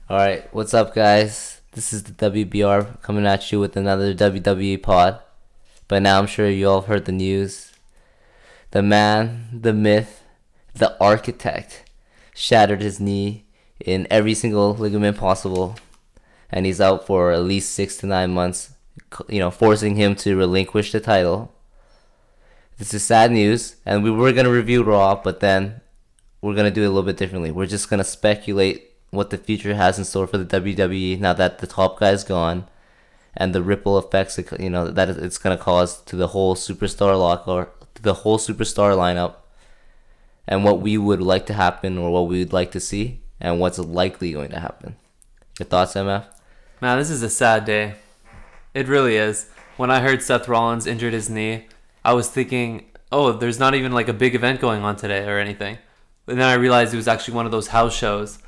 Alright, what's up, guys? This is the WBR coming at you with another WWE pod. By now, I'm sure you all have heard the news. The man, the myth, the architect shattered his knee in every single ligament possible, and he's out for at least 6 to 9 months, forcing him to relinquish the title. This is sad news, and we were going to review Raw, but then we're going to do it a little bit differently. We're just going to speculate what the future has in store for the WWE now that the top guy's gone, and the ripple effects that it's going to cause to the whole superstar lineup, and what we would like to happen or what we would like to see, and what's likely going to happen. Your thoughts, MF? Man, this is a sad day. It really is. When I heard Seth Rollins injured his knee, I was thinking, oh, there's not even like a big event going on today or anything. And then I realized it was actually one of those house shows.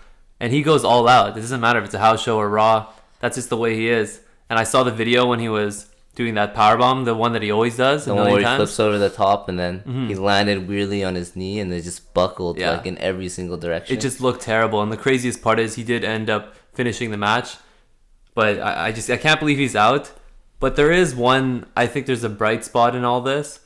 And he goes all out. It doesn't matter if it's a house show or Raw. That's just the way he is. And I saw the video when he was doing that powerbomb, the one that he always does. The one where he flips over the top and then he landed weirdly on his knee and it just buckled like in every single direction. It just looked terrible. And the craziest part is he did end up finishing the match. But I can't believe he's out. But there is I think there's a bright spot in all this.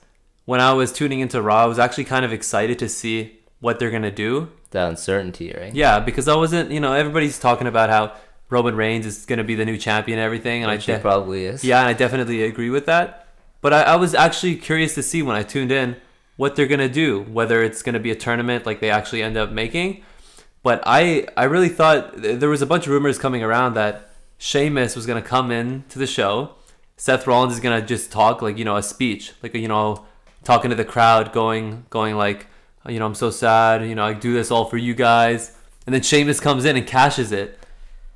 When I was tuning into Raw, I was actually kind of excited to see what they're going to do. The uncertainty, right? Yeah, because I wasn't, everybody's talking about how Roman Reigns is going to be the new champion and everything. And he probably is. Yeah, and I definitely agree with that. But I was actually curious to see when I tuned in what they're going to do, whether it's going to be a tournament like they actually end up making. But I really thought there was a bunch of rumors coming around that Sheamus was going to come in to the show. Seth Rollins is going to just talk like, a speech, like, talking to the crowd, going like, I'm so sad, I do this all for you guys. And then Sheamus comes in and cashes it.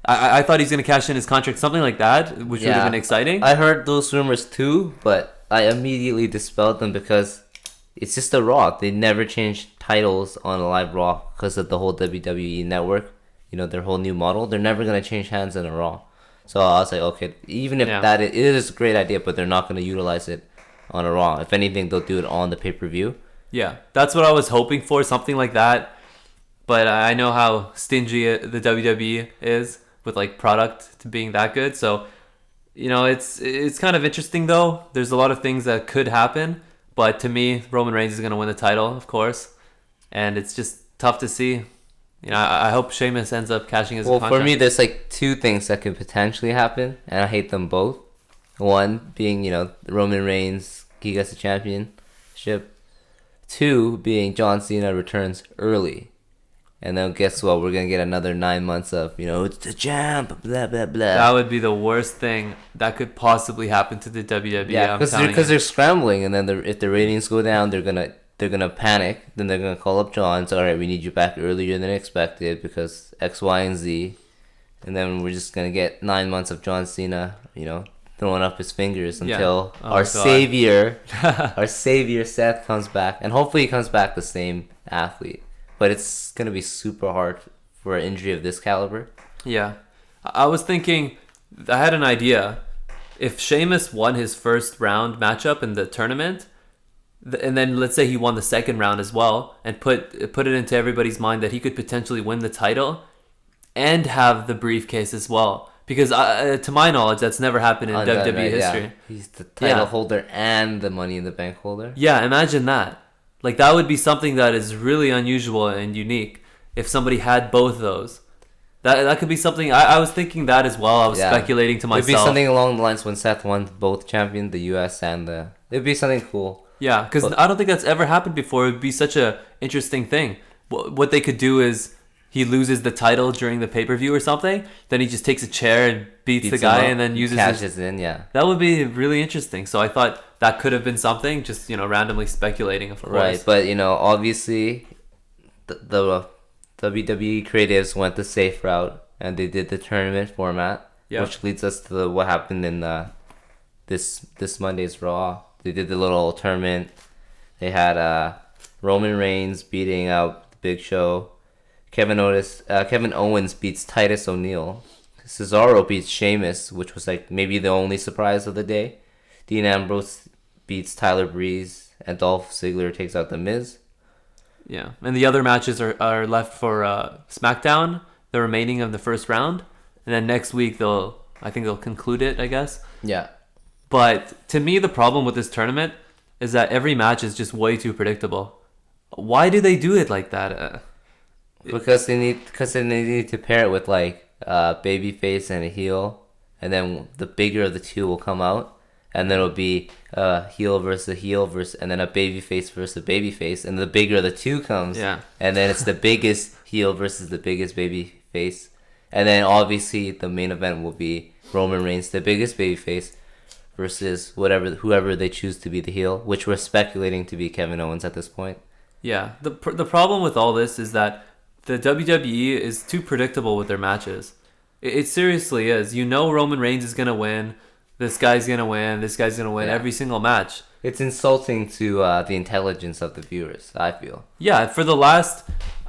I thought he's going to cash in his contract, something like that, which would have been exciting. I heard those rumors too, but I immediately dispelled them because it's just a Raw. They never change titles on a live Raw because of the whole WWE network, their whole new model. They're never going to change hands in a Raw. So I was like, okay, even if it is a great idea, but they're not going to utilize it on a Raw. If anything, they'll do it on the pay-per-view. Yeah, that's what I was hoping for, something like that. But I know how stingy the WWE is with like product to being that good. So, it's kind of interesting though. There's a lot of things that could happen. But to me, Roman Reigns is going to win the title, of course. And it's just tough to see. I hope Sheamus ends up cashing his contract. Well, for me, there's like two things that could potentially happen. And I hate them both. One being, Roman Reigns, he gets the championship. Two being John Cena returns early. And then guess what? We're going to get another 9 months of, it's the champ, blah, blah, blah. That would be the worst thing that could possibly happen to the WWE. Yeah, because they're scrambling. And then if the ratings go down, they're gonna panic. Then they're going to call up John. So, all right, we need you back earlier than expected because X, Y, and Z. And then we're just going to get 9 months of John Cena, throwing up his fingers until our savior Seth comes back, and hopefully he comes back the same athlete. But it's gonna be super hard for an injury of this caliber. Yeah, I was thinking, I had an idea. If Sheamus won his first round matchup in the tournament, and then let's say he won the second round as well, and put it into everybody's mind that he could potentially win the title and have the briefcase as well. Because to my knowledge, that's never happened in WWE history. Yeah. He's the title holder and the Money in the Bank holder. Yeah, imagine that. Like, that would be something that is really unusual and unique if somebody had both those. That could be something. I was thinking that as well. I was speculating to myself. It'd be something along the lines when Seth won both champion, the US and it'd be something cool. Yeah, because I don't think that's ever happened before. It would be such a interesting thing. What they could do is he loses the title during the pay-per-view or something, then he just takes a chair and beats the guy and then cashes in. That would be really interesting. So I thought that could have been something, just randomly speculating, of course. Right, but obviously the WWE creatives went the safe route and they did the tournament format, which leads us to what happened in this Monday's Raw. They did the little tournament. They had Roman Reigns beating out the Big Show. Kevin Owens beats Titus O'Neil. Cesaro beats Sheamus, which was like maybe the only surprise of the day. Dean Ambrose beats Tyler Breeze, and Dolph Ziggler takes out The Miz. Yeah, and the other matches are left for SmackDown. the remaining of the first round, and then next week I think they'll conclude it, I guess. Yeah. But to me, the problem with this tournament is that every match is just way too predictable. Why do they do it like that? Because they need to pair it with like baby face and a heel, and then the bigger of the two will come out, and then it'll be a heel versus a heel and then a baby face versus a baby face, and the bigger of the two comes, Yeah. and then it's the biggest heel versus the biggest baby face, and then obviously the main event will be Roman Reigns, the biggest baby face, versus whoever they choose to be the heel, which we're speculating to be Kevin Owens at this point. Yeah, the problem with all this is that the WWE is too predictable with their matches. It seriously is. You know Roman Reigns is going to win. This guy's going to win. This guy's going to win every single match. It's insulting to the intelligence of the viewers, I feel. Yeah, for the last,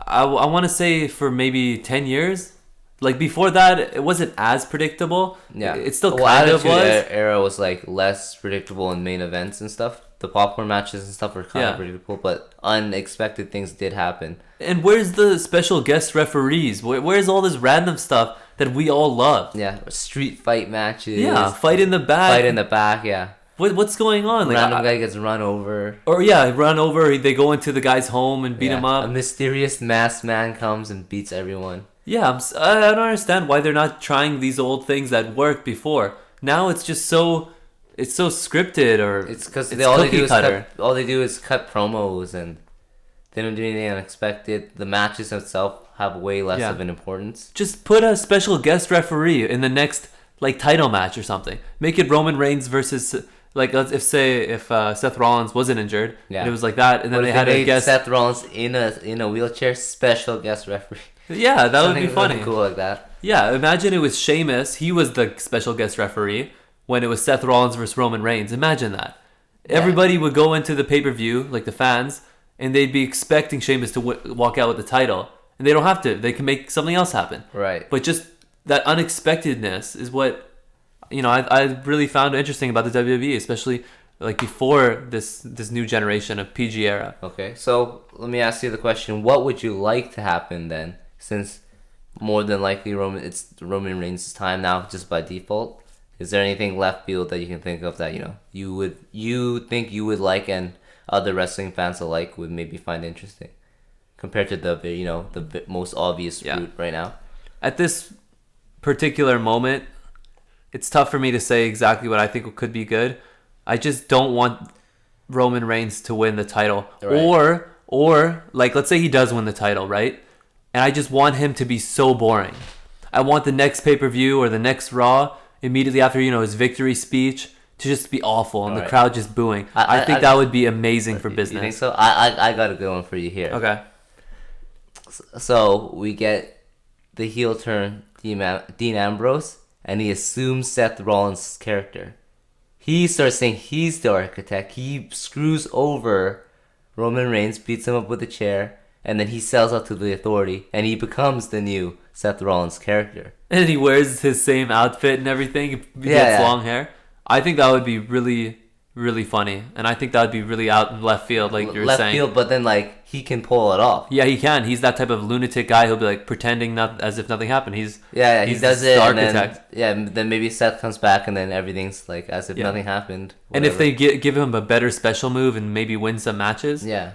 I want to say for maybe 10 years. Like before that, it wasn't as predictable. Yeah. It still kind of was. Era was like less predictable in main events and stuff. The popcorn matches and stuff were kind of predictable, but unexpected things did happen. And where's the special guest referees? Where's all this random stuff that we all love? Yeah, street fight matches. Yeah, fight in the back. Fight in the back, yeah. What's going on? Like, random guy gets run over. Or run over. They go into the guy's home and beat him up. A mysterious masked man comes and beats everyone. Yeah, I don't understand why they're not trying these old things that worked before. Now it's just so scripted, or it's because all they do is cut promos, and they don't do anything unexpected. The matches itself have way less of an importance. Just put a special guest referee in the next like title match or something. Make it Roman Reigns versus like if Seth Rollins wasn't injured, and it was like that, and then they had a guest Seth Rollins in a wheelchair, special guest referee. Yeah, that would be funny. Cool like that. Yeah, imagine it was Sheamus. He was the special guest referee when it was Seth Rollins versus Roman Reigns. Imagine that. Yeah. Everybody would go into the pay-per-view, like the fans, and they'd be expecting Sheamus to walk out with the title. And they don't have to. They can make something else happen. Right. But just that unexpectedness is what, I really found interesting about the WWE, especially like before this new generation of PG era. Okay, so let me ask you the question. What would you like to happen then? Since more than likely it's Roman Reigns' time now, just by default. Is there anything left field that you can think of that you think you would like and other wrestling fans alike would maybe find interesting, compared to the most obvious route right now? At this particular moment, it's tough for me to say exactly what I think could be good. I just don't want Roman Reigns to win the title, right. or like let's say he does win the title, right? And I just want him to be so boring. I want the next pay-per-view or the next Raw immediately after, his victory speech to just be awful and the crowd just booing. I think that would be amazing for business. You think so? I got a good one for you here. Okay. So we get the heel turn Dean Ambrose, and he assumes Seth Rollins' character. He starts saying he's the architect. He screws over Roman Reigns, beats him up with a chair, and then he sells out to the Authority, and he becomes the new Seth Rollins character. And he wears his same outfit and everything. He gets long hair. I think that would be really, really funny. And I think that would be really out in left field, like you were saying. Left field, but then, he can pull it off. Yeah, he can. He's that type of lunatic guy who'll be, pretending as if nothing happened. He's he does it, the architect. Then maybe Seth comes back, and then everything's, as if nothing happened. Whatever. And if they give him a better special move and maybe win some matches... Yeah.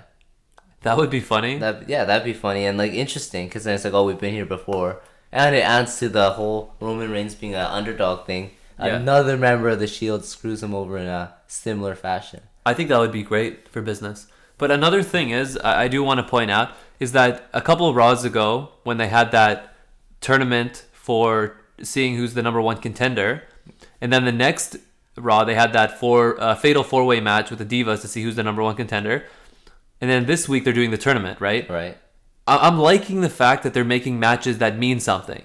That would be funny. That'd be funny and interesting, because then it's we've been here before, and it adds to the whole Roman Reigns being an underdog thing. Yeah. Another member of the Shield screws him over in a similar fashion. I think that would be great for business. But another thing is, I do want to point out, is that a couple of Raws ago, when they had that tournament for seeing who's the number one contender, and then the next Raw they had that fatal four-way match with the Divas to see who's the number one contender. And then this week they're doing the tournament, right? Right. I'm liking the fact that they're making matches that mean something.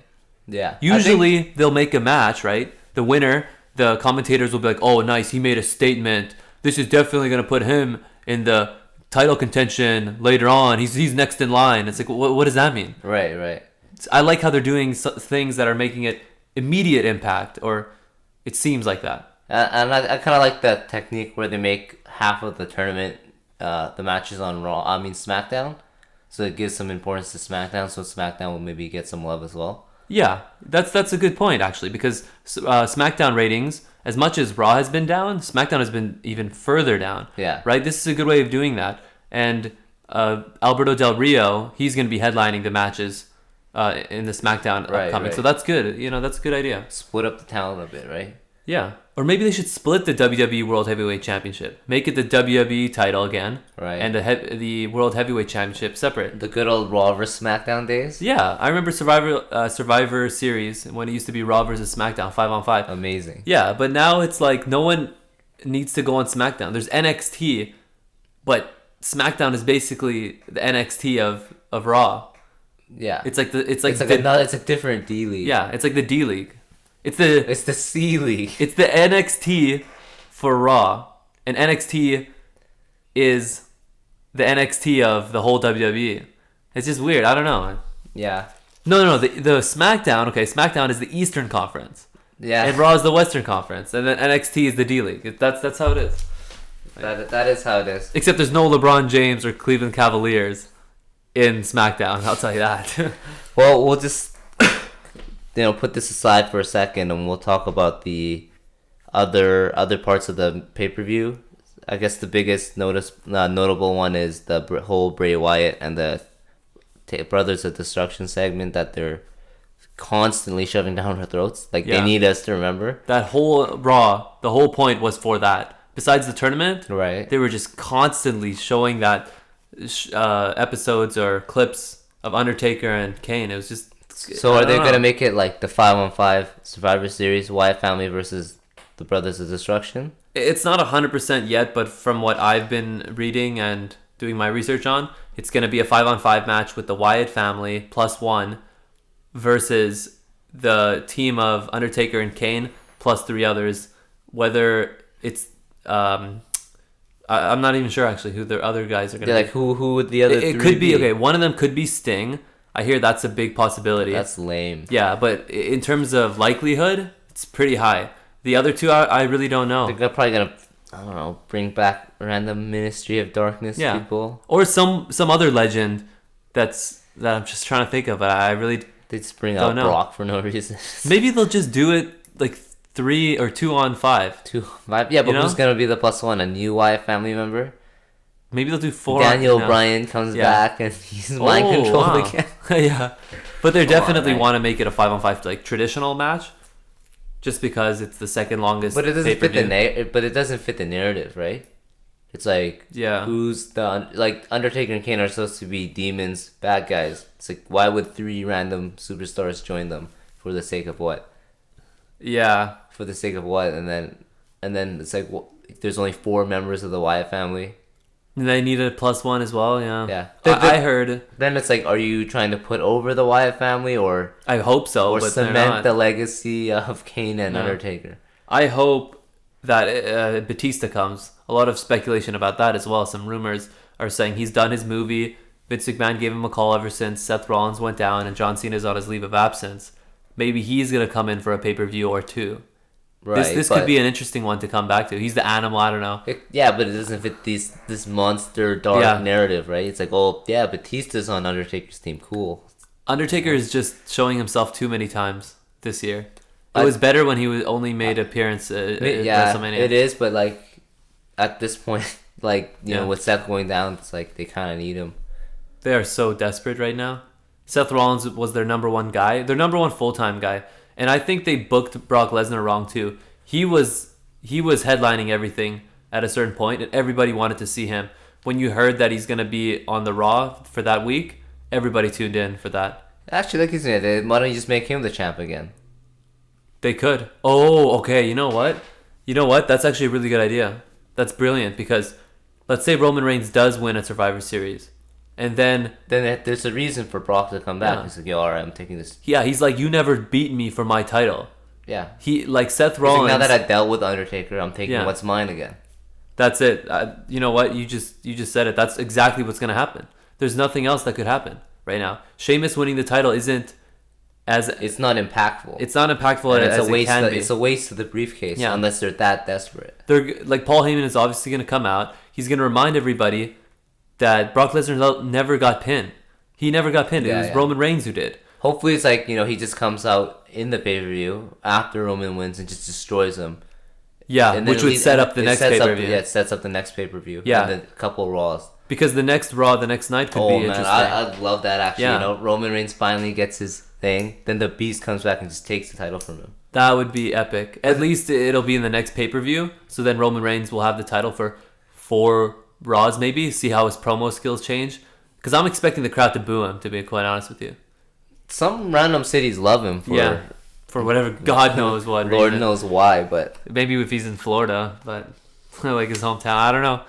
Yeah. Usually they'll make a match, right? The winner, the commentators will be like, oh, nice, he made a statement. This is definitely going to put him in the title contention later on. He's next in line. It's like, what does that mean? Right. I like how they're doing things that are making it immediate impact, or it seems like that. And I kind of like that technique where they make half of the tournament the matches on SmackDown, So it gives some importance to SmackDown, so SmackDown will maybe get some love as well. Yeah, that's a good point actually, because SmackDown ratings, as much as Raw has been down, SmackDown has been even further down. Yeah. Right? This is a good way of doing that. And Alberto Del Rio, he's going to be headlining the matches in the SmackDown upcoming. Right. So that's good. That's a good idea. Split up the talent a bit, right? Yeah. Or maybe they should split the WWE World Heavyweight Championship. Make it the WWE title again. Right. And the World Heavyweight Championship separate. The good old Raw vs. SmackDown days? Yeah. I remember Survivor Series when it used to be Raw vs. SmackDown 5-on-5. Amazing. Yeah, but now it's like no one needs to go on SmackDown. There's NXT, but SmackDown is basically the NXT of Raw. Yeah. It's like it's a different D League. Yeah, it's like the D League. It's the C League. It's the NXT for Raw, and NXT is the NXT of the whole WWE. It's just weird. I don't know. Yeah. No. The SmackDown. Okay, SmackDown is the Eastern Conference. Yeah. And Raw is the Western Conference, and then NXT is the D League. That's how it is. That is how it is. Except there's no LeBron James or Cleveland Cavaliers in SmackDown. I'll tell you that. Well, we'll just put this aside for a second, and we'll talk about the other parts of the pay-per-view. I guess the biggest notable one is the whole Bray Wyatt and the Brothers of Destruction segment that they're constantly shoving down our throats. Like, they need us to remember. That whole Raw, the whole point was for that. Besides the tournament, right? They were just constantly showing that episodes or clips of Undertaker and Kane. It was just... So are they going to make it like the 5-on-5 Survivor Series, Wyatt family versus the Brothers of Destruction? It's not 100% yet, but from what I've been reading and doing my research on, it's going to be a 5-on-5 match with the Wyatt family plus one versus the team of Undertaker and Kane plus three others. Whether it's... I'm not even sure actually who the other guys are going to be. Like who would the other three It could be, okay, one of them could be Sting. I hear that's a big possibility. That's lame. Yeah, but in terms of likelihood, it's pretty high. The other two, I really don't know. They're probably going to, I don't know, bring back random Ministry of Darkness people. Or some other legend that I'm just trying to think of, but I really They just bring out Brock for no reason. Maybe they'll just do it like 3 or 2-on-5. 2-5? Yeah, but who's going to be the plus one? A new Wyatt family member? Maybe they'll do 4. Daniel Bryan comes back and he's mind controlled again. Yeah, but they definitely want to make it a 5-on-5 like traditional match, just because it's the second longest. But it doesn't fit the narrative, right? It's like who's the Undertaker and Kane are supposed to be demons, bad guys. It's like, why would 3 random superstars join them for the sake of what? Yeah, for the sake of what? And then it's like there's only 4 members of the Wyatt family. They need a plus one as well, yeah. Yeah. I heard. Then it's like, are you trying to put over the Wyatt family, or I hope so, or but cement the legacy of Kane and Undertaker? I hope that Batista comes. A lot of speculation about that as well. Some rumors are saying he's done his movie. Vince McMahon gave him a call ever since Seth Rollins went down and John Cena's on his leave of absence. Maybe he's gonna come in for a pay-per-view or 2. Right, this could be an interesting one to come back to. He's the animal, I don't know. But it doesn't fit this monster dark narrative, right? It's like, Batista's on Undertaker's team. Cool. Undertaker is just showing himself too many times this year. It was better when he was only made appearance at WrestleMania. It is, but like at this point, with Seth going down, it's like they kind of need him. They are so desperate right now. Seth Rollins was their number one guy, their number one full-time guy. And I think they booked Brock Lesnar wrong too. He was headlining everything at a certain point, and everybody wanted to see him. When you heard that he's gonna be on the Raw for that week, everybody tuned in for that. Actually, like you said, why don't you just make him the champ again? They could. Oh, okay. You know what? That's actually a really good idea. That's brilliant, because let's say Roman Reigns does win a Survivor Series. And then there's a reason for Brock to come back. He's like, all right, I'm taking this. Yeah, he's like, you never beat me for my title. Yeah. He like Seth Rollins. Like, now that I dealt with Undertaker, I'm taking what's mine again. That's it. You know what? You just said it. That's exactly what's gonna happen. There's nothing else that could happen right now. Sheamus winning the title isn't as it's not impactful. It's not impactful as it can be. It's a waste of the briefcase unless they're that desperate. They're like Paul Heyman is obviously gonna come out. He's gonna remind everybody that Brock Lesnar never got pinned. He never got pinned. It was Roman Reigns who did. Hopefully it's like, he just comes out in the pay-per-view after Roman wins and just destroys him. Yeah, which would set up the next pay-per-view. Yeah, it sets up the next pay-per-view. Yeah. And then a couple of Raws. Because the next Raw, the next night could be interesting. I'd love that, actually. Yeah. Roman Reigns finally gets his thing. Then the Beast comes back and just takes the title from him. That would be epic. At least it'll be in the next pay-per-view. So then Roman Reigns will have the title for 4 Raws, maybe. See how his promo skills change. Because I'm expecting the crowd to boo him, to be quite honest with you. Some random cities love him for whatever God knows what reason. Lord knows why, but maybe if he's in Florida, but like his hometown, I don't know.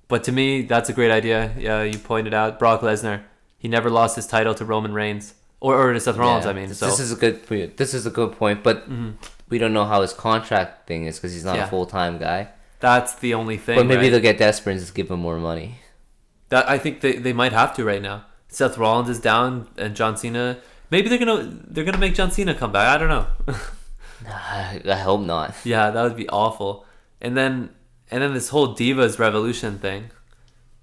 But to me, that's a great idea. Yeah, you pointed out Brock Lesnar. He never lost his title to Roman Reigns or to Seth Rollins. I mean, this is a good point. But we don't know how his contract thing is because he's not a full-time guy. That's the only thing. But maybe they'll get desperate and just give him more money. I think they might have to right now. Seth Rollins is down and John Cena. Maybe they're gonna make John Cena come back. I don't know. I hope not. Yeah, that would be awful. And then this whole Divas Revolution thing.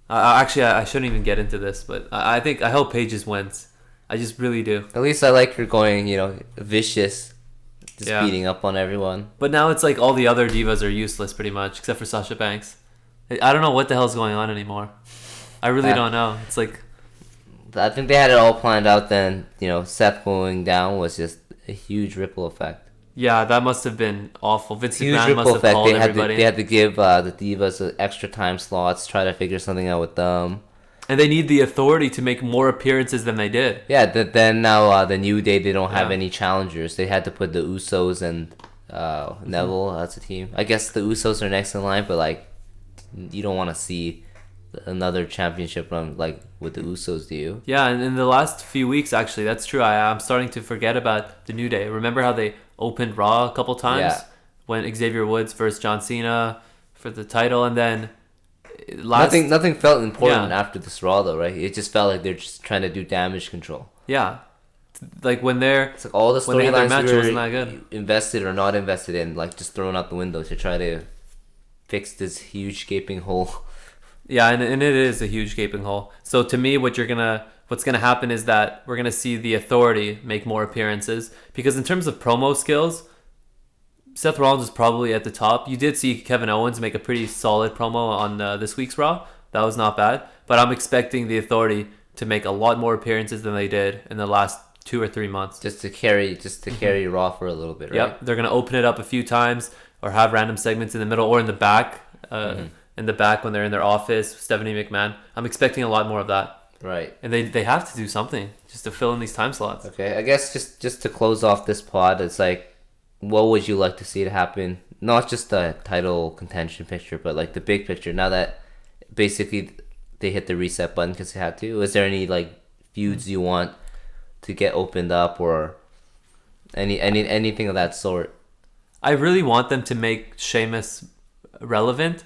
Actually, I shouldn't even get into this, but I hope Paige wins. I just really do. At least I like her going, vicious, just beating up on everyone. But now it's like all the other divas are useless pretty much, except for Sasha Banks. I don't know what the hell's going on anymore. I really don't know. It's like, I think they had it all planned out. Then Seth going down was just a huge ripple effect. Yeah, that must have been awful. Vince McMahon must have called everybody. They had to give the divas extra time slots, try to figure something out with them. And they need the authority to make more appearances than they did. Yeah, then now the New Day, they don't have any challengers. They had to put the Usos and Neville as a team. I guess the Usos are next in line, but like, you don't want to see another championship run like with the Usos, do you? Yeah, and in the last few weeks, actually, that's true. I'm starting to forget about the New Day. Remember how they opened Raw a couple times when Xavier Woods versus John Cena for the title, and then nothing felt important after this Raw though, right? It just felt like they're just trying to do damage control. Yeah, like it's like all the storylines we wasn't that good. Invested or not invested in, like just thrown out the window to try to fix this huge gaping hole. Yeah, and it is a huge gaping hole. So to me, what's gonna happen is that we're gonna see the Authority make more appearances, because in terms of promo skills, Seth Rollins is probably at the top. You did see Kevin Owens make a pretty solid promo on this week's Raw. That was not bad. But I'm expecting the Authority to make a lot more appearances than they did in the last 2 or 3 months. Just to carry Raw for a little bit, right? Yep, they're gonna open it up a few times or have random segments in the middle or in the back. In the back when they're in their office, Stephanie McMahon. I'm expecting a lot more of that. Right. And they have to do something just to fill in these time slots. Okay, I guess just to close off this pod, it's like, what would you like to see to happen? Not just the title contention picture, but like the big picture. Now that basically they hit the reset button because they had to, is there any like feuds you want to get opened up or anything of that sort? I really want them to make Sheamus relevant.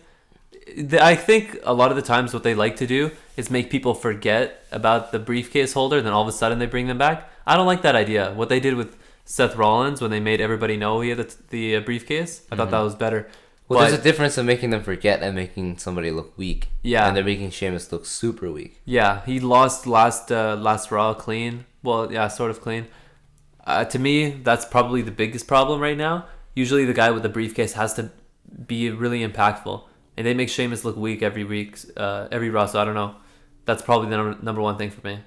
I think a lot of the times what they like to do is make people forget about the briefcase holder, then all of a sudden they bring them back. I don't like that idea. What they did with Seth Rollins when they made everybody know he had the briefcase, I thought that was better. Well, there's a difference in making them forget and making somebody look weak. Yeah. And they're making Sheamus look super weak. Yeah, he lost last Raw clean. Well, yeah, sort of clean. To me, that's probably the biggest problem right now. Usually the guy with the briefcase has to be really impactful. And they make Sheamus look weak every Raw, so I don't know. That's probably the number one thing for me.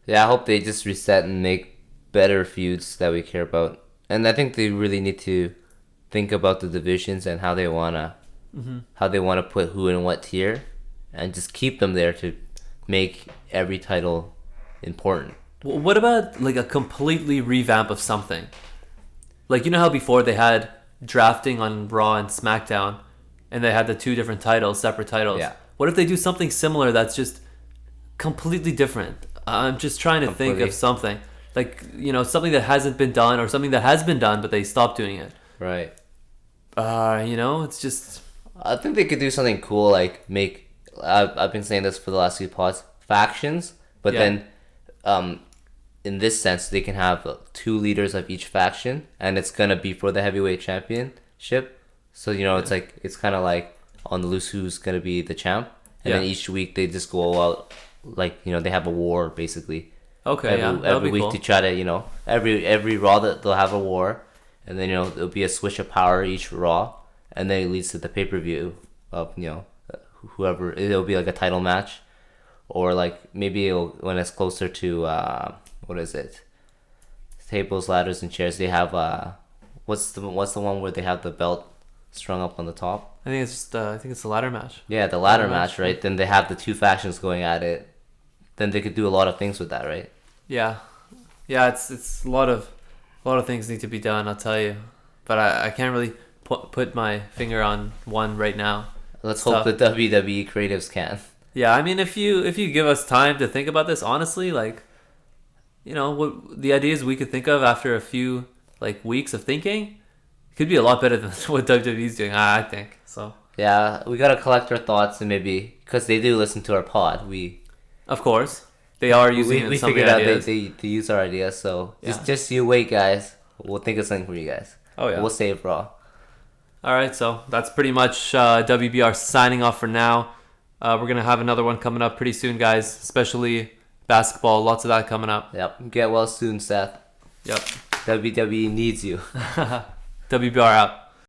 Yeah, I hope they just reset and make better feuds that we care about. And I think they really need to think about the divisions and how they wanna put who in what tier, and just keep them there to make every title important. Well, what about like a completely revamp of something? Like, you know how before they had drafting on Raw and SmackDown, and they had the 2 different titles, separate titles. Yeah. What if they do something similar that's just completely different? I'm just trying to think of something. Like, something that hasn't been done, or something that has been done, but they stopped doing it. Right. It's just... I think they could do something cool, like make... I've been saying this for the last few pods. Factions, but then... in this sense, they can have 2 leaders of each faction, and it's going to be for the heavyweight championship. So, it's like, it's kind of like on the loose who's going to be the champ. and then each week they just go out like they have a war basically. Okay, Every week cool. to try to every Raw that they'll have a war, and then it'll be a switch of power each Raw, and then it leads to the pay-per-view of whoever. It'll be like a title match, or like maybe when it's closer to what is it? Tables, ladders, and chairs. They have what's the one where they have the belt strung up on the top? I think it's the ladder match. Yeah, the ladder match, right? Then they have the two factions going at it. Then they could do a lot of things with that, right? Yeah. It's a lot of things need to be done. I'll tell you, but I can't really put my finger on one right now. Let's hope the WWE creatives can. Yeah, I mean, if you give us time to think about this, honestly, like, what the ideas we could think of after a few like weeks of thinking, could be a lot better than what WWE's doing. I think so. Yeah, we gotta collect our thoughts and maybe because they do listen to our pod. Of course, they are using we some figured of the out ideas. they use our ideas. So just you wait, guys. We'll think of something for you guys. Oh yeah, we'll save Raw. All right, so that's pretty much WBR signing off for now. We're gonna have another one coming up pretty soon, guys. Especially basketball, lots of that coming up. Yep. Get well soon, Seth. Yep. WWE needs you. WBR out.